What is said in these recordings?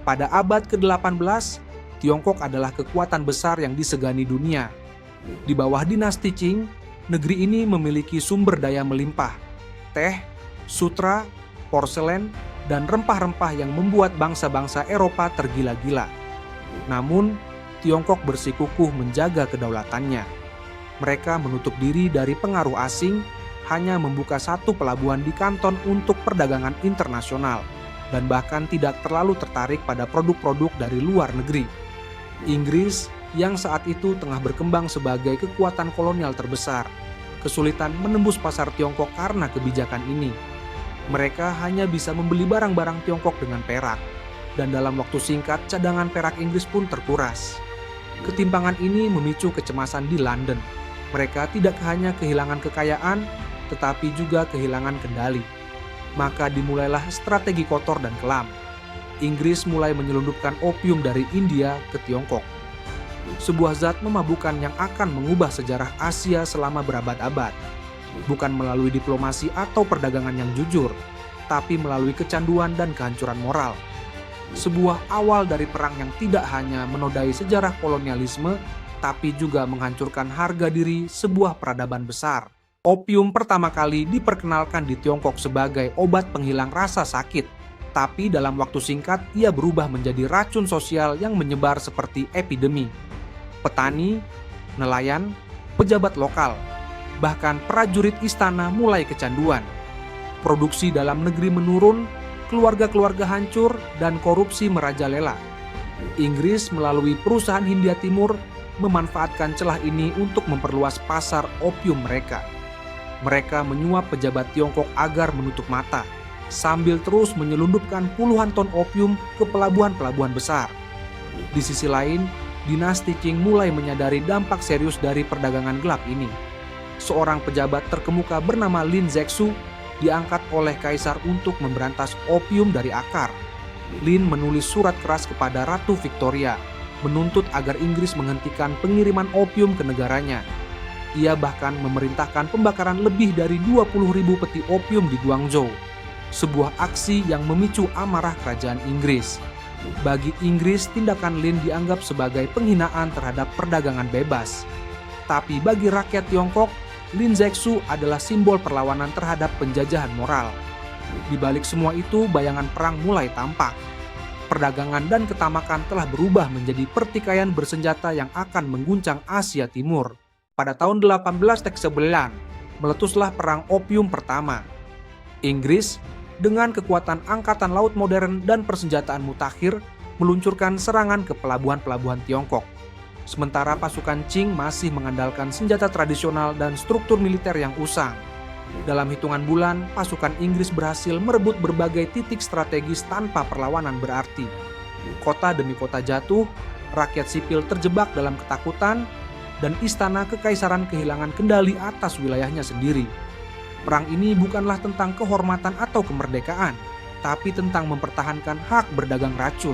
Pada abad ke-18, Tiongkok adalah kekuatan besar yang disegani dunia. Di bawah dinasti Qing, negeri ini memiliki sumber daya melimpah, teh, sutra, porselen, dan rempah-rempah yang membuat bangsa-bangsa Eropa tergila-gila. Namun, Tiongkok bersikukuh menjaga kedaulatannya. Mereka menutup diri dari pengaruh asing, hanya membuka satu pelabuhan di Kanton untuk perdagangan internasional, dan bahkan tidak terlalu tertarik pada produk-produk dari luar negeri. Inggris yang saat itu tengah berkembang sebagai kekuatan kolonial terbesar, kesulitan menembus pasar Tiongkok karena kebijakan ini. Mereka hanya bisa membeli barang-barang Tiongkok dengan perak, dan dalam waktu singkat cadangan perak Inggris pun terkuras. Ketimpangan ini memicu kecemasan di London. Mereka tidak hanya kehilangan kekayaan, tetapi juga kehilangan kendali. Maka dimulailah strategi kotor dan kelam. Inggris mulai menyelundupkan opium dari India ke Tiongkok. Sebuah zat memabukkan yang akan mengubah sejarah Asia selama berabad-abad. Bukan melalui diplomasi atau perdagangan yang jujur, tapi melalui kecanduan dan kehancuran moral. Sebuah awal dari perang yang tidak hanya menodai sejarah kolonialisme, tapi juga menghancurkan harga diri sebuah peradaban besar. Opium pertama kali diperkenalkan di Tiongkok sebagai obat penghilang rasa sakit, tapi dalam waktu singkat ia berubah menjadi racun sosial yang menyebar seperti epidemi. Petani, nelayan, pejabat lokal, bahkan prajurit istana mulai kecanduan. Produksi dalam negeri menurun, keluarga-keluarga hancur, dan korupsi merajalela. Inggris melalui perusahaan Hindia Timur memanfaatkan celah ini untuk memperluas pasar opium mereka. Mereka menyuap pejabat Tiongkok agar menutup mata, sambil terus menyelundupkan puluhan ton opium ke pelabuhan-pelabuhan besar. Di sisi lain, dinasti Qing mulai menyadari dampak serius dari perdagangan gelap ini. Seorang pejabat terkemuka bernama Lin Zexu diangkat oleh kaisar untuk memberantas opium dari akar. Lin menulis surat keras kepada Ratu Victoria, menuntut agar Inggris menghentikan pengiriman opium ke negaranya. Ia bahkan memerintahkan pembakaran lebih dari 20.000 peti opium di Guangzhou, sebuah aksi yang memicu amarah kerajaan Inggris. Bagi Inggris, tindakan Lin dianggap sebagai penghinaan terhadap perdagangan bebas. Tapi bagi rakyat Tiongkok, Lin Zexu adalah simbol perlawanan terhadap penjajahan moral. Di balik semua itu, bayangan perang mulai tampak. Perdagangan dan ketamakan telah berubah menjadi pertikaian bersenjata yang akan mengguncang Asia Timur. Pada tahun 1809, meletuslah Perang Opium pertama. Inggris, dengan kekuatan angkatan laut modern dan persenjataan mutakhir, meluncurkan serangan ke pelabuhan-pelabuhan Tiongkok. Sementara pasukan Qing masih mengandalkan senjata tradisional dan struktur militer yang usang. Dalam hitungan bulan, pasukan Inggris berhasil merebut berbagai titik strategis tanpa perlawanan berarti. Kota demi kota jatuh, rakyat sipil terjebak dalam ketakutan, dan istana kekaisaran kehilangan kendali atas wilayahnya sendiri. Perang ini bukanlah tentang kehormatan atau kemerdekaan, tapi tentang mempertahankan hak berdagang racun.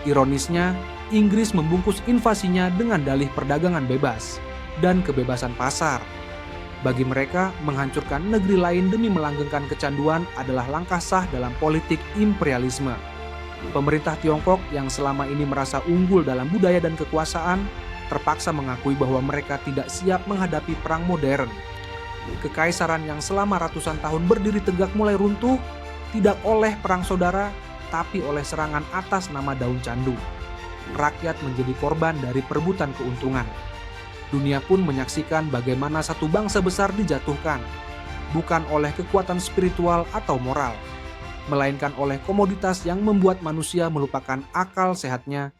Ironisnya, Inggris membungkus invasinya dengan dalih perdagangan bebas dan kebebasan pasar. Bagi mereka, menghancurkan negeri lain demi melanggengkan kecanduan adalah langkah sah dalam politik imperialisme. Pemerintah Tiongkok yang selama ini merasa unggul dalam budaya dan kekuasaan, terpaksa mengakui bahwa mereka tidak siap menghadapi perang modern. Kekaisaran yang selama ratusan tahun berdiri tegak mulai runtuh, tidak oleh perang saudara, tapi oleh serangan atas nama daun candu. Rakyat menjadi korban dari perebutan keuntungan. Dunia pun menyaksikan bagaimana satu bangsa besar dijatuhkan, bukan oleh kekuatan spiritual atau moral, melainkan oleh komoditas yang membuat manusia melupakan akal sehatnya.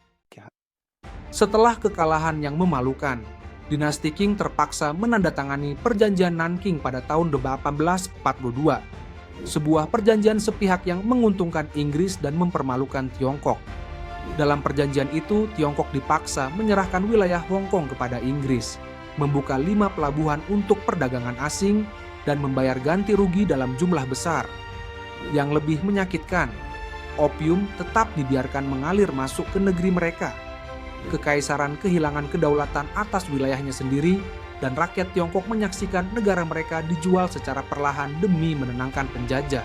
Setelah kekalahan yang memalukan, dinasti Qing terpaksa menandatangani Perjanjian Nanking pada tahun 1842, sebuah perjanjian sepihak yang menguntungkan Inggris dan mempermalukan Tiongkok. Dalam perjanjian itu, Tiongkok dipaksa menyerahkan wilayah Hong Kong kepada Inggris, membuka 5 pelabuhan untuk perdagangan asing, dan membayar ganti rugi dalam jumlah besar. Yang lebih menyakitkan, opium tetap dibiarkan mengalir masuk ke negeri mereka. Kekaisaran kehilangan kedaulatan atas wilayahnya sendiri, dan rakyat Tiongkok menyaksikan negara mereka dijual secara perlahan demi menenangkan penjajah.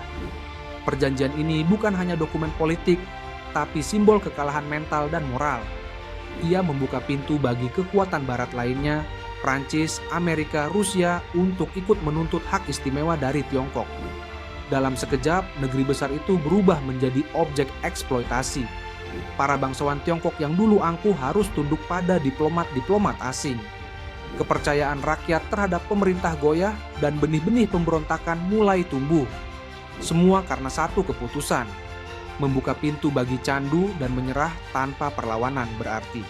Perjanjian ini bukan hanya dokumen politik, tapi simbol kekalahan mental dan moral. Ia membuka pintu bagi kekuatan barat lainnya, Prancis, Amerika, Rusia, untuk ikut menuntut hak istimewa dari Tiongkok. Dalam sekejap, negeri besar itu berubah menjadi objek eksploitasi. Para bangsawan Tiongkok yang dulu angkuh harus tunduk pada diplomat-diplomat asing. Kepercayaan rakyat terhadap pemerintah goyah dan benih-benih pemberontakan mulai tumbuh. Semua karena satu keputusan, membuka pintu bagi candu dan menyerah tanpa perlawanan berarti.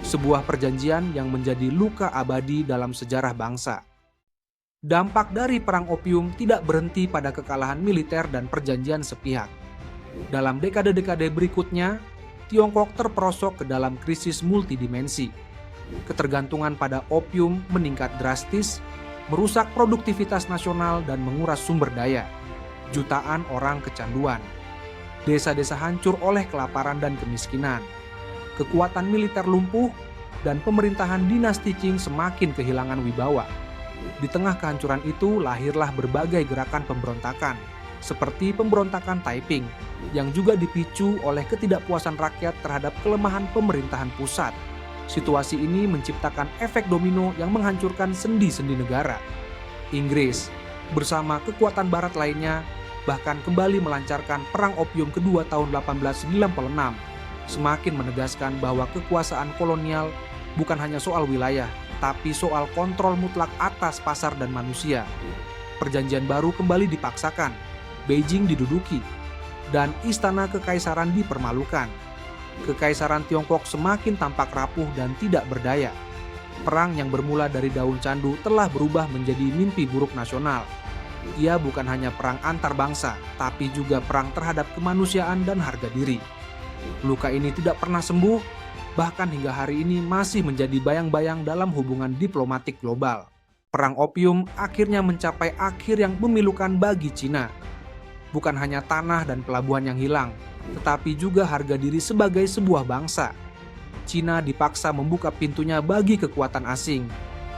Sebuah perjanjian yang menjadi luka abadi dalam sejarah bangsa. Dampak dari perang opium tidak berhenti pada kekalahan militer dan perjanjian sepihak. Dalam dekade-dekade berikutnya, Tiongkok terperosok ke dalam krisis multidimensi. Ketergantungan pada opium meningkat drastis, merusak produktivitas nasional dan menguras sumber daya. Jutaan orang kecanduan. Desa-desa hancur oleh kelaparan dan kemiskinan. Kekuatan militer lumpuh dan pemerintahan dinasti Qing semakin kehilangan wibawa. Di tengah kehancuran itu lahirlah berbagai gerakan pemberontakan, seperti pemberontakan Taiping, yang juga dipicu oleh ketidakpuasan rakyat terhadap kelemahan pemerintahan pusat. Situasi ini menciptakan efek domino yang menghancurkan sendi-sendi negara. Inggris, bersama kekuatan barat lainnya, bahkan kembali melancarkan Perang Opium Kedua tahun 1896, semakin menegaskan bahwa kekuasaan kolonial bukan hanya soal wilayah, tapi soal kontrol mutlak atas pasar dan manusia. Perjanjian baru kembali dipaksakan, Beijing diduduki, dan istana kekaisaran dipermalukan. Kekaisaran Tiongkok semakin tampak rapuh dan tidak berdaya. Perang yang bermula dari daun candu telah berubah menjadi mimpi buruk nasional. Ia bukan hanya perang antar bangsa, tapi juga perang terhadap kemanusiaan dan harga diri. Luka ini tidak pernah sembuh, bahkan hingga hari ini masih menjadi bayang-bayang dalam hubungan diplomatik global. Perang opium akhirnya mencapai akhir yang memilukan bagi Cina. Bukan hanya tanah dan pelabuhan yang hilang, tetapi juga harga diri sebagai sebuah bangsa. Cina dipaksa membuka pintunya bagi kekuatan asing,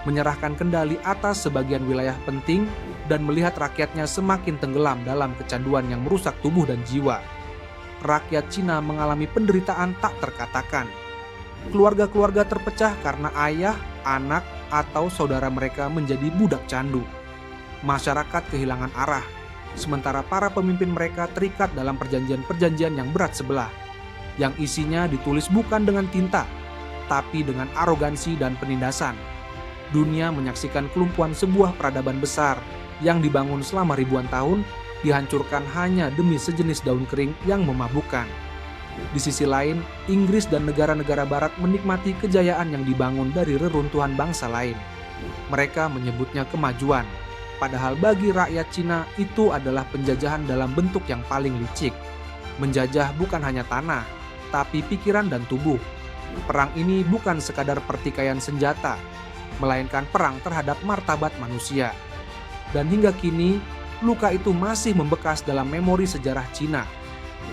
menyerahkan kendali atas sebagian wilayah penting, dan melihat rakyatnya semakin tenggelam dalam kecanduan yang merusak tubuh dan jiwa. Rakyat Cina mengalami penderitaan tak terkatakan. Keluarga-keluarga terpecah karena ayah, anak, atau saudara mereka menjadi budak candu. Masyarakat kehilangan arah, sementara para pemimpin mereka terikat dalam perjanjian-perjanjian yang berat sebelah, yang isinya ditulis bukan dengan tinta, tapi dengan arogansi dan penindasan. Dunia menyaksikan kelumpuhan sebuah peradaban besar yang dibangun selama ribuan tahun, dihancurkan hanya demi sejenis daun kering yang memabukkan. Di sisi lain, Inggris dan negara-negara barat menikmati kejayaan yang dibangun dari reruntuhan bangsa lain. Mereka menyebutnya kemajuan, padahal bagi rakyat Cina itu adalah penjajahan dalam bentuk yang paling licik. Menjajah bukan hanya tanah, tapi pikiran dan tubuh. Perang ini bukan sekadar pertikaian senjata, melainkan perang terhadap martabat manusia. Dan hingga kini, luka itu masih membekas dalam memori sejarah Cina,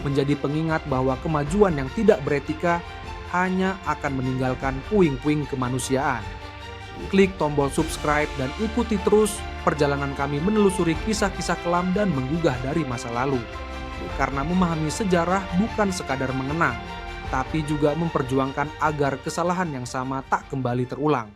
menjadi pengingat bahwa kemajuan yang tidak beretika hanya akan meninggalkan puing-puing kemanusiaan. Klik tombol subscribe dan ikuti terus perjalanan kami menelusuri kisah-kisah kelam dan menggugah dari masa lalu. Karena memahami sejarah bukan sekadar mengenang, tapi juga memperjuangkan agar kesalahan yang sama tak kembali terulang.